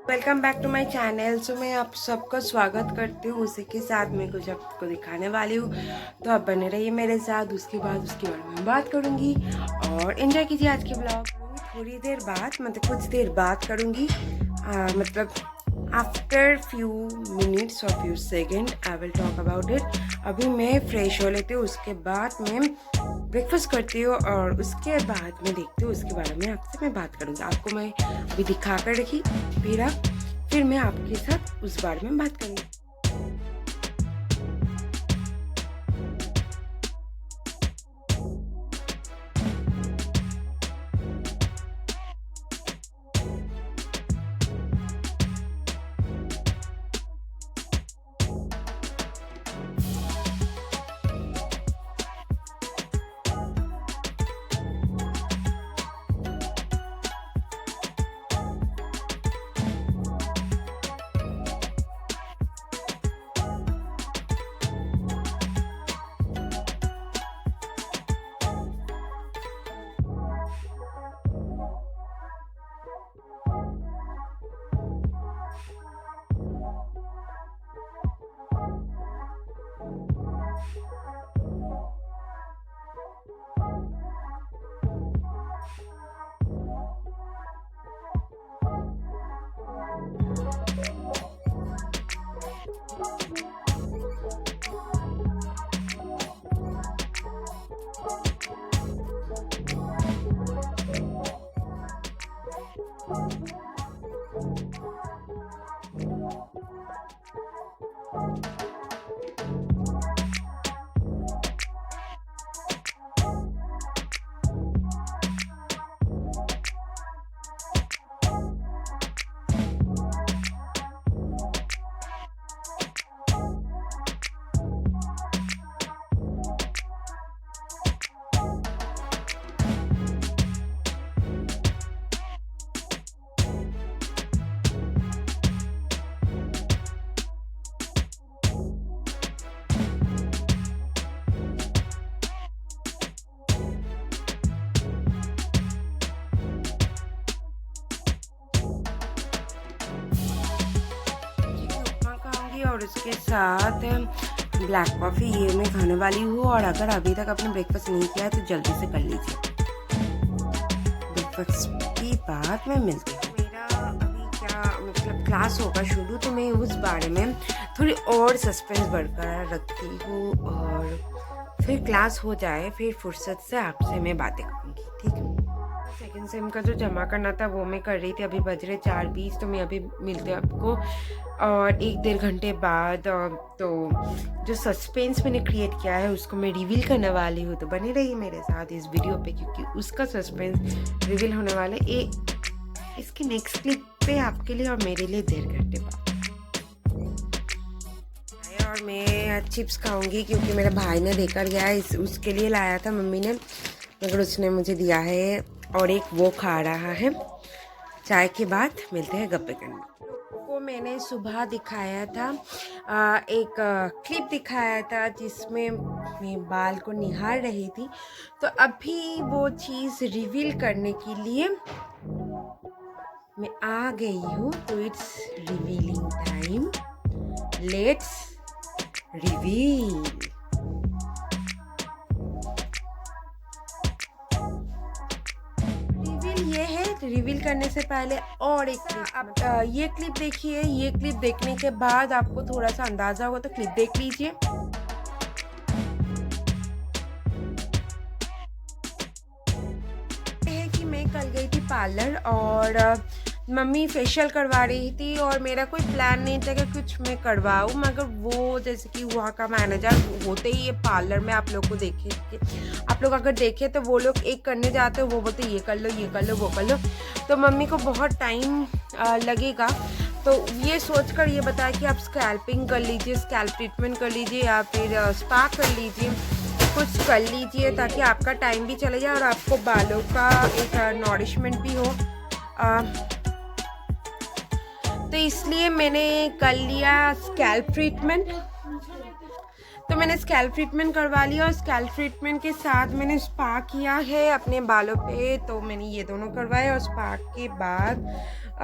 Welcome back to my channel. So मैं आप सबका स्वागत करती हूँ। उसी के साथ मैं कुछ आपको दिखाने वाली हूँ, तो आप बने रहिए मेरे साथ। उसके बाद उसके बारे में बात करूँगी और एंजॉय कीजिए आज के ब्लॉग। थोड़ी देर बाद मतलब कुछ देर बाद करूँगी, मतलब आफ्टर फ्यू मिनट्स और few second I will talk about it. अभी मैं फ्रेश हो लेती हूँ, उसके बाद मैं ब्रेकफास्ट करती हूँ और उसके बाद मैं देखती हूँ, उसके बारे में आपसे मैं बात करूँगी। आपको मैं अभी दिखा कर रखी, फिर मैं आपके साथ उस बारे में बात करूँगी। उपमा खाऊंगी और उसके साथ ब्लैक कॉफ़ी ये मैं खाने वाली हूँ। और अगर अभी तक आपने ब्रेकफास्ट नहीं किया है तो जल्दी से कर लीजिए। ब्रेकफास्ट की बात मैं मिलती हूँ। मेरा अभी क्या मतलब क्लास होगा शुरू, तो मैं उस बारे में थोड़ी और सस्पेंस बरकरार रखती हूँ और फिर क्लास हो जाए फिर फुर्सत से आपसे मैं बातें करूँगी, ठीक है। सेकेंड सेम का जो जमा करना था वो मैं कर रही थी। अभी बज रहे 4:20, तो मैं अभी मिलती हूँ आपको और 1-1.5 घंटे बाद। तो जो सस्पेंस मैंने क्रिएट किया है उसको मैं रिवील करने वाली हूँ, तो बने रहिए मेरे साथ इस वीडियो पे, क्योंकि उसका सस्पेंस रिवील होने वाला है इसकी नेक्स्ट क्लिप पे आपके लिए और मेरे लिए 1.5 घंटे बाद। और मैं चिप्स खाऊंगी क्योंकि मेरे भाई ने देकर गया है, उसके लिए लाया था मम्मी ने, मगर उसने मुझे दिया है और एक वो खा रहा है। चाय के बाद मिलते हैं गप्पे करने। को मैंने सुबह दिखाया था, एक क्लिप दिखाया था जिसमें मैं बाल को निहार रही थी, तो अभी वो चीज़ रिवील करने के लिए मैं आ गई हूँ। तो it's revealing time, let's reveal. ये है रिवील करने से पहले और एक क्लिप, आप ये क्लिप देखिए। ये क्लिप देखने के बाद आपको थोड़ा सा अंदाजा होगा, तो क्लिप देख लीजिए। है कि मैं कल गई थी पार्लर और मम्मी फेशियल करवा रही थी और मेरा कोई प्लान नहीं था कि कुछ मैं करवाऊँ, मगर वो जैसे कि वहाँ का मैनेजर होते ही ये पार्लर में आप लोग को देखे, आप लोग अगर देखे तो वो लोग एक करने जाते हो, वो बोलते ये कर लो, ये कर लो, वो कर लो। तो मम्मी को बहुत टाइम लगेगा, तो ये सोचकर ये बताया कि आप स्कैल्पिंग कर लीजिए, स्कैल्प ट्रीटमेंट कर लीजिए या फिर स्पा कर लीजिए, कुछ कर लीजिए ताकि आपका टाइम भी चले जाए और आपको बालों का एक नॉरिशमेंट भी हो। तो इसलिए मैंने कर लिया स्कैल्प ट्रीटमेंट। तो मैंने स्कैल्प ट्रीटमेंट करवा लिया और स्कैल्प ट्रीटमेंट के साथ मैंने स्पा किया है अपने बालों पे। तो मैंने ये दोनों करवाए और स्पा के बाद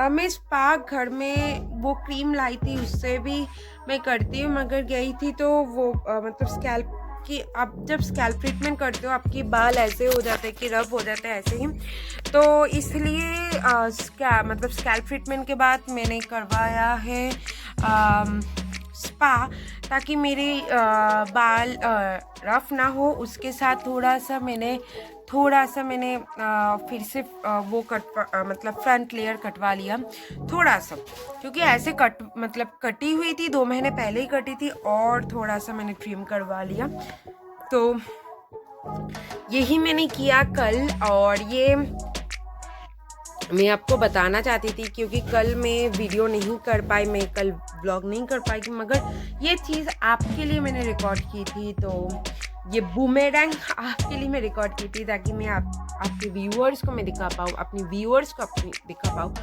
मैं स्पा घर में वो क्रीम लाई थी, उससे भी मैं करती हूँ, मगर गई थी तो वो मतलब स्कैल्प कि आप जब स्कैल्प ट्रीटमेंट करते हो आपके बाल ऐसे हो जाते हैं कि रफ हो जाते हैं ऐसे ही, तो इसलिए मतलब स्कैल्प ट्रीटमेंट के बाद मैंने करवाया है स्पा, ताकि मेरे बाल रफ ना हो। उसके साथ थोड़ा सा मैंने फिर से वो मतलब फ्रंट लेयर कटवा लिया थोड़ा सा, क्योंकि ऐसे मतलब कटी हुई थी 2 महीने पहले ही कटी थी, और थोड़ा सा मैंने ट्रिम करवा लिया। तो यही मैंने किया कल, और ये मैं आपको बताना चाहती थी क्योंकि कल मैं वीडियो नहीं कर पाई, मैं कल ब्लॉग नहीं कर पाई, मगर ये चीज़ आपके लिए मैंने रिकॉर्ड की थी। तो ये बूमेरैंग आपके लिए मैं रिकॉर्ड की थी ताकि मैं आपके व्यूअर्स को मैं दिखा पाऊँ, अपने व्यूअर्स को अपनी दिखा पाऊँ,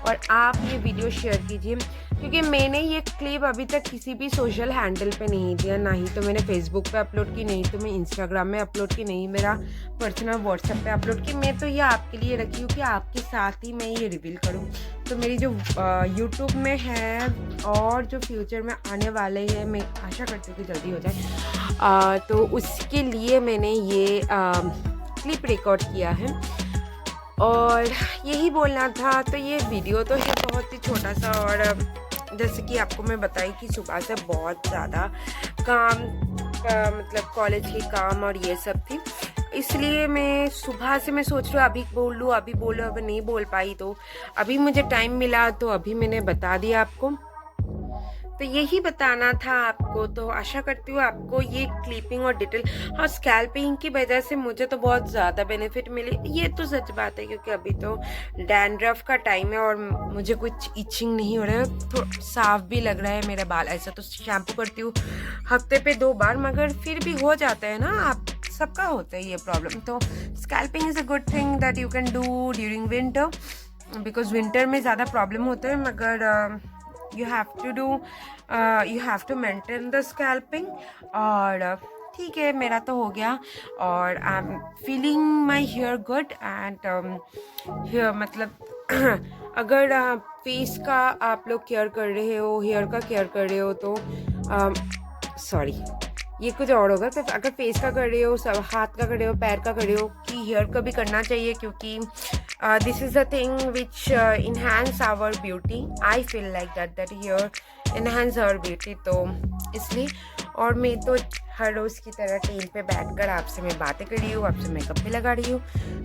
और आप ये वीडियो शेयर कीजिए, क्योंकि मैंने ये क्लिप अभी तक किसी भी सोशल हैंडल पे नहीं दिया, ना ही तो मैंने फेसबुक पे अपलोड की, नहीं तो मैं इंस्टाग्राम में अपलोड की, नहीं मेरा पर्सनल व्हाट्सएप पे अपलोड की। मैं तो ये आपके लिए रखी हूँ कि आपके साथ ही मैं ये रिवील करूँ। तो मेरी जो यूट्यूब में है और जो फ्यूचर में आने वाले हैं, मैं आशा करती हूँ कि जल्दी हो जाए, तो उसके लिए मैंने ये क्लिप रिकॉर्ड किया है और यही बोलना था। तो ये वीडियो तो है बहुत ही छोटा सा, और जैसे कि आपको मैं बताई कि सुबह से बहुत ज़्यादा काम मतलब कॉलेज के काम और ये सब थी, इसलिए मैं सुबह से मैं सोच रही हूँ अभी बोल लूँ, अब नहीं बोल पाई, तो अभी मुझे टाइम मिला तो अभी मैंने बता दिया आपको। तो यही बताना था आपको। तो आशा करती हूँ आपको ये क्लिपिंग और डिटेल, हाँ स्कैल्पिंग की वजह से मुझे तो बहुत ज़्यादा बेनिफिट मिले, ये तो सच बात है, क्योंकि अभी तो डैंड्रफ का टाइम है और मुझे कुछ इचिंग नहीं हो रहा है, तो साफ भी लग रहा है मेरा बाल। ऐसा तो शैम्पू करती हूँ हफ्ते पे 2 बार, मगर फिर भी हो जाता है ना, आप सबका होता है ये प्रॉब्लम। तो scalping is a good thing that you can do during winter, because winter में ज़्यादा प्रॉब्लम होता है, मगर you have to maintain the scalping। और ठीक है, मेरा तो हो गया, और I am feeling my hair good and hair मतलब अगर फेस का आप लोग केयर कर रहे हो, हेयर का केयर कर रहे हो, तो सॉरी ये कुछ और होगा। तो अगर फेस का कर रहे हो, सब हाथ का कर रहे हो, पैर का कर रहे हो, कि हेयर का भी करना चाहिए, क्योंकि this is the thing which enhance our beauty. I feel like that hair enhance our beauty, तो इसलिए। और मैं तो हर रोज़ की तरह टेन पे बैठकर आपसे मैं बातें कर रही हूँ, आपसे मेकअप भी लगा रही हूँ।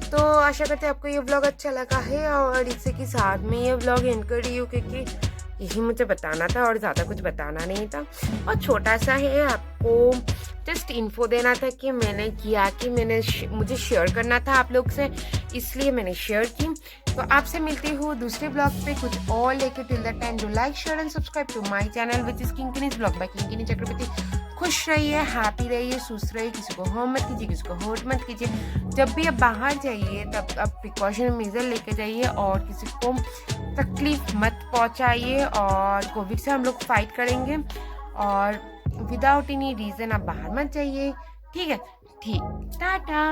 तो आशा करते हैं आपको ये व्लॉग अच्छा लगा है, और इसी के साथ में ये व्लॉग एंड कर रही हूँ, क्योंकि यही मुझे बताना था और ज़्यादा कुछ बताना नहीं था, और छोटा सा है, आपको जस्ट इन्फो देना था कि मैंने किया, कि मुझे शेयर करना था आप लोग से, इसलिए मैंने शेयर की। तो आपसे मिलती हूँ दूसरे ब्लॉग पे कुछ और लेके। Till that time do like share and subscribe to my channel which is Kinkini's blog by Kinkini Chakraborty. खुश रहिए, हैप्पी रहिए, सुस्त रहिए, किसी को हार्म मत कीजिए, किसी को हर्ट मत कीजिए। जब भी आप बाहर जाइए तब आप प्रिकॉशन मेजर लेके जाइए, और किसी को तकलीफ मत पहुंचाइए। और कोविड से हम लोग फाइट करेंगे, और विदाउट एनी रीज़न आप बाहर मत जाइए, ठीक है? ठीक, टाटा।